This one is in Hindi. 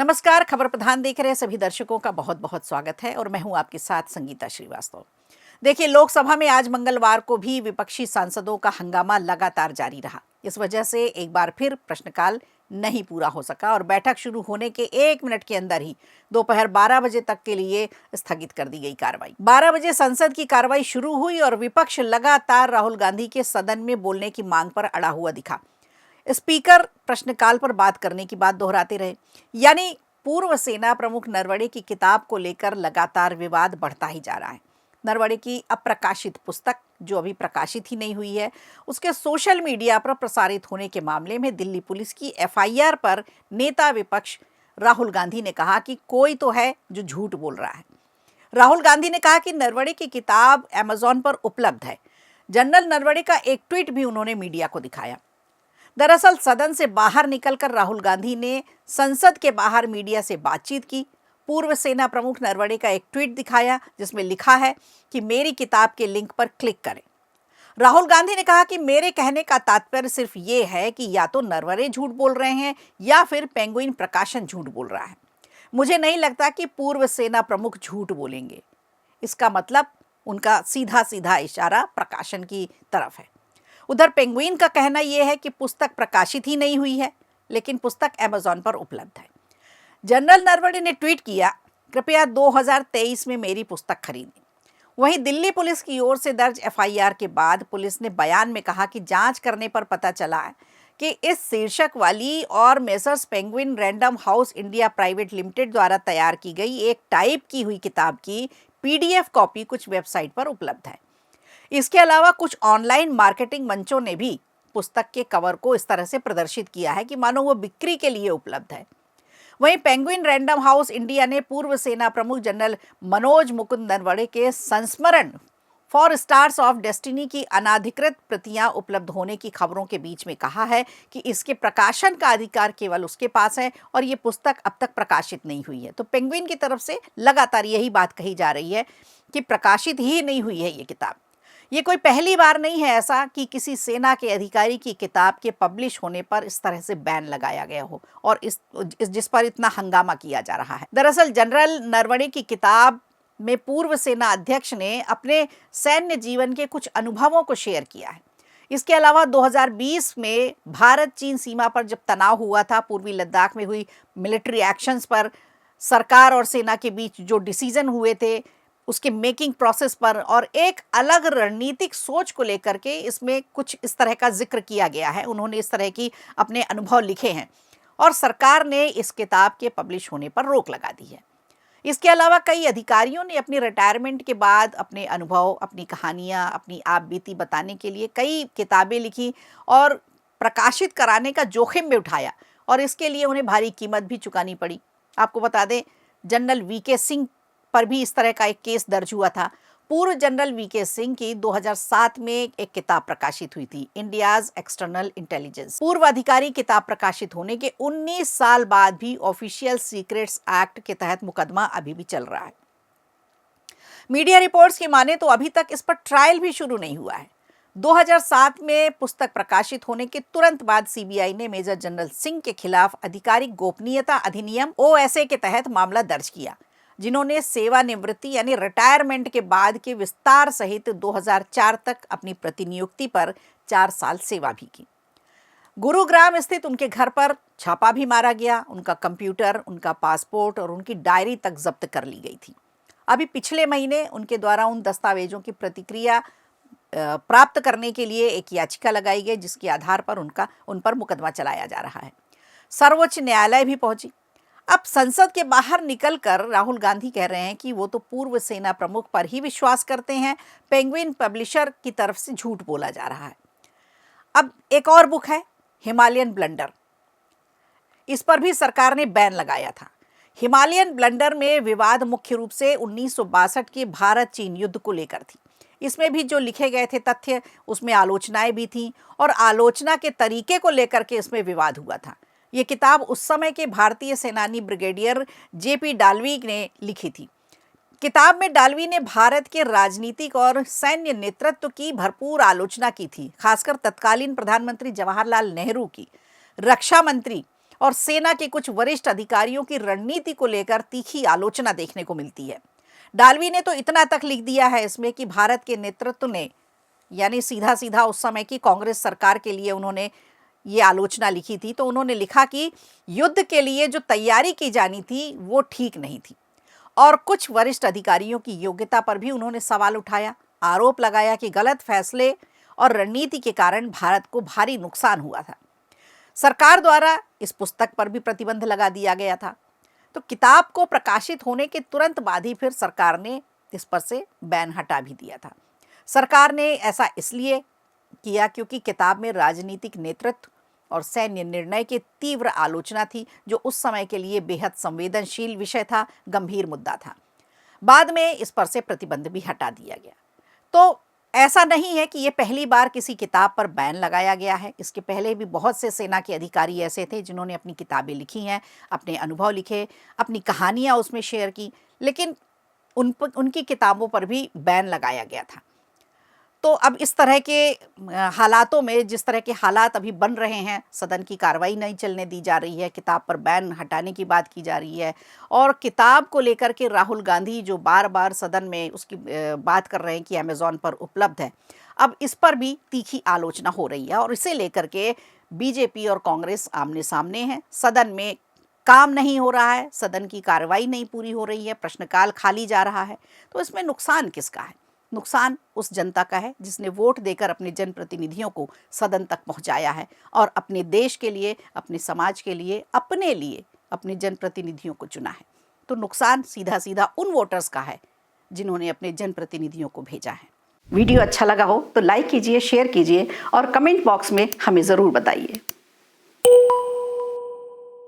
नमस्कार। खबर प्रधान देख रहे सभी दर्शकों का बहुत बहुत स्वागत है और मैं हूं आपके साथ संगीता श्रीवास्तव। देखिए, लोकसभा में आज मंगलवार को भी विपक्षी सांसदों का हंगामा लगातार जारी रहा। इस वजह से एक बार फिर प्रश्नकाल नहीं पूरा हो सका और बैठक शुरू होने के 1 मिनट के अंदर ही दोपहर 12 बजे तक के लिए स्थगित कर दी गई कार्रवाई। 12 बजे संसद की कार्रवाई शुरू हुई और विपक्ष लगातार राहुल गांधी के सदन में बोलने की मांग पर अड़ा हुआ दिखा। स्पीकर प्रश्नकाल पर बात करने की बात दोहराते रहे। यानी पूर्व सेना प्रमुख नरवणे की किताब को लेकर लगातार विवाद बढ़ता ही जा रहा है। नरवणे की अप्रकाशित पुस्तक, जो अभी प्रकाशित ही नहीं हुई है, उसके सोशल मीडिया पर प्रसारित होने के मामले में दिल्ली पुलिस की एफआईआर पर नेता विपक्ष राहुल गांधी ने कहा कि कोई तो है जो झूठ बोल रहा है। राहुल गांधी ने कहा कि नरवणे की किताब अमेजॉन पर उपलब्ध है। जनरल नरवणे का एक ट्वीट भी उन्होंने मीडिया को दिखाया। दरअसल सदन से बाहर निकलकर राहुल गांधी ने संसद के बाहर मीडिया से बातचीत की। पूर्व सेना प्रमुख नरवणे का एक ट्वीट दिखाया जिसमें लिखा है कि मेरी किताब के लिंक पर क्लिक करें। राहुल गांधी ने कहा कि मेरे कहने का तात्पर्य सिर्फ ये है कि या तो नरवणे झूठ बोल रहे हैं या फिर पेंगुइन प्रकाशन झूठ बोल रहा है। मुझे नहीं लगता कि पूर्व सेना प्रमुख झूठ बोलेंगे। इसका मतलब उनका सीधा सीधा इशारा प्रकाशन की तरफ है। उधर पेंगुइन का कहना यह है कि पुस्तक प्रकाशित ही नहीं हुई है, लेकिन पुस्तक अमेजॉन पर उपलब्ध है। जनरल नरवणे ने ट्वीट किया, कृपया 2023 में मेरी पुस्तक खरीदें। वहीं दिल्ली पुलिस की ओर से दर्ज एफआईआर के बाद पुलिस ने बयान में कहा कि जांच करने पर पता चला है कि इस शीर्षक वाली और messrs penguin random house India private limited द्वारा तैयार की गई एक टाइप की हुई किताब की पीडीएफ कॉपी कुछ वेबसाइट पर उपलब्ध है। इसके अलावा कुछ ऑनलाइन मार्केटिंग मंचों ने भी पुस्तक के कवर को इस तरह से प्रदर्शित किया है कि मानो वो बिक्री के लिए उपलब्ध है। वहीं पेंगुइन रैंडम हाउस इंडिया ने पूर्व सेना प्रमुख जनरल मनोज मुकुंद नरवणे के संस्मरण फॉर स्टार्स ऑफ डेस्टिनी की अनाधिकृत प्रतियां उपलब्ध होने की खबरों के बीच में कहा है कि इसके प्रकाशन का अधिकार केवल उसके पास है और ये पुस्तक अब तक प्रकाशित नहीं हुई है। तो पेंगुइन की तरफ से लगातार यही बात कही जा रही है कि प्रकाशित ही नहीं हुई है ये किताब। ये कोई पहली बार नहीं है ऐसा कि किसी सेना के अधिकारी की किताब के पब्लिश होने पर इस तरह से बैन लगाया गया हो और जिस पर इतना हंगामा किया जा रहा है। दरअसल जनरल नरवणे की किताब में पूर्व सेना अध्यक्ष ने अपने सैन्य जीवन के कुछ अनुभवों को शेयर किया है। इसके अलावा 2020 में भारत चीन सीमा पर जब तनाव हुआ था, पूर्वी लद्दाख में हुई मिलिट्री एक्शंस पर सरकार और सेना के बीच जो डिसीजन हुए थे उसके मेकिंग प्रोसेस पर और एक अलग रणनीतिक सोच को लेकर के इसमें कुछ इस तरह का जिक्र किया गया है। उन्होंने इस तरह की अपने अनुभव लिखे हैं और सरकार ने इस किताब के पब्लिश होने पर रोक लगा दी है। इसके अलावा कई अधिकारियों ने अपनी रिटायरमेंट के बाद अपने अनुभव, अपनी कहानियां, अपनी आप बीती बताने के लिए कई किताबें लिखी और प्रकाशित कराने का जोखिम भी उठाया और इसके लिए उन्हें भारी कीमत भी चुकानी पड़ी। आपको बता दें, जनरल वीके सिंह पर भी इस तरह का एक केस दर्ज हुआ था। पूर्व जनरल वीके सिंह की 2007 में एक किताब प्रकाशित हुई थी, इंडियाज एक्सटर्नल इंटेलिजेंस। पूर्व अधिकारी किताब प्रकाशित होने के 19 साल बाद भी ऑफिशियल सीक्रेट्स एक्ट के तहत मुकदमा अभी भी चल रहा है। मीडिया रिपोर्ट्स की माने तो अभी तक इस पर ट्रायल भी शुरू नहीं हुआ है। 2007 में पुस्तक प्रकाशित होने के तुरंत बाद सीबीआई ने मेजर जनरल सिंह के खिलाफ आधिकारिक गोपनीयता अधिनियम ओएसए के तहत मामला दर्ज किया, जिन्होंने सेवानिवृत्ति यानी रिटायरमेंट के बाद के विस्तार सहित 2004 तक अपनी प्रतिनियुक्ति पर 4 साल सेवा भी की। गुरुग्राम स्थित उनके घर पर छापा भी मारा गया। उनका कंप्यूटर, उनका पासपोर्ट और उनकी डायरी तक जब्त कर ली गई थी। अभी पिछले महीने उनके द्वारा उन दस्तावेजों की प्रतिक्रिया प्राप्त करने के लिए एक याचिका लगाई गई, जिसके आधार पर उन पर मुकदमा चलाया जा रहा है। सर्वोच्च न्यायालय भी पहुंची। अब संसद के बाहर निकलकर राहुल गांधी कह रहे हैं कि वो तो पूर्व सेना प्रमुख पर ही विश्वास करते हैं, पेंगुइन पब्लिशर की तरफ से झूठ बोला जा रहा है। अब एक और बुक है, हिमालयन ब्लंडर। इस पर भी सरकार ने बैन लगाया था। हिमालयन ब्लंडर में विवाद मुख्य रूप से 1962 के भारत चीन युद्ध को लेकर थी। इसमें भी जो लिखे गए थे तथ्य, उसमें आलोचनाएं भी थीं और आलोचना के तरीके को लेकर के इसमें विवाद हुआ था। ये किताब उस समय के भारतीय सेनानी ब्रिगेडियर जेपी डालवी ने लिखी थी। किताब में डालवी ने भारत के राजनीतिक और सैन्य नेतृत्व की भरपूर आलोचना की थी, खासकर तत्कालीन प्रधानमंत्री जवाहरलाल नेहरू की, रक्षा मंत्री और सेना के कुछ वरिष्ठ अधिकारियों की रणनीति को लेकर तीखी आलोचना देखने को मिलती है। डालवी ने तो इतना तक लिख दिया है इसमें कि भारत के नेतृत्व ने, यानी सीधा सीधा उस समय की कांग्रेस सरकार के लिए उन्होंने ये आलोचना लिखी थी, तो उन्होंने लिखा कि युद्ध के लिए जो तैयारी की जानी थी वो ठीक नहीं थी। और कुछ वरिष्ठ अधिकारियों की योग्यता पर भी उन्होंने सवाल उठाया, आरोप लगाया कि गलत फैसले और रणनीति के कारण भारत को भारी नुकसान हुआ था। सरकार द्वारा इस पुस्तक पर भी प्रतिबंध लगा दिया गया था। तो किताब को प्रकाशित होने के तुरंत बाद ही फिर सरकार ने इस पर से बैन हटा भी दिया था। सरकार ने ऐसा इसलिए किया क्योंकि किताब में राजनीतिक नेतृत्व और सैन्य निर्णय की तीव्र आलोचना थी, जो उस समय के लिए बेहद संवेदनशील विषय था, गंभीर मुद्दा था। बाद में इस पर से प्रतिबंध भी हटा दिया गया। तो ऐसा नहीं है कि ये पहली बार किसी किताब पर बैन लगाया गया है। इसके पहले भी बहुत से सेना के अधिकारी ऐसे थे जिन्होंने अपनी किताबें लिखी हैं, अपने अनुभव लिखे, अपनी कहानियाँ उसमें शेयर की, लेकिन उनकी किताबों पर भी बैन लगाया गया था। तो अब इस तरह के हालातों में, जिस तरह के हालात अभी बन रहे हैं, सदन की कार्रवाई नहीं चलने दी जा रही है, किताब पर बैन हटाने की बात की जा रही है, और किताब को लेकर के राहुल गांधी जो बार बार सदन में उसकी बात कर रहे हैं कि अमेज़ॉन पर उपलब्ध है, अब इस पर भी तीखी आलोचना हो रही है। और इसे लेकर के बीजेपी और कांग्रेस आमने सामने हैं। सदन में काम नहीं हो रहा है, सदन की कार्रवाई नहीं पूरी हो रही है, प्रश्नकाल खाली जा रहा है। तो इसमें नुकसान किसका है? नुकसान उस जनता का है जिसने वोट देकर अपने जनप्रतिनिधियों को सदन तक पहुंचाया है और अपने देश के लिए, अपने समाज के लिए, अपने लिए अपने जनप्रतिनिधियों को चुना है। तो नुकसान सीधा सीधा उन वोटर्स का है जिन्होंने अपने जनप्रतिनिधियों को भेजा है। वीडियो अच्छा लगा हो तो लाइक कीजिए, शेयर कीजिए और कमेंट बॉक्स में हमें ज़रूर बताइए।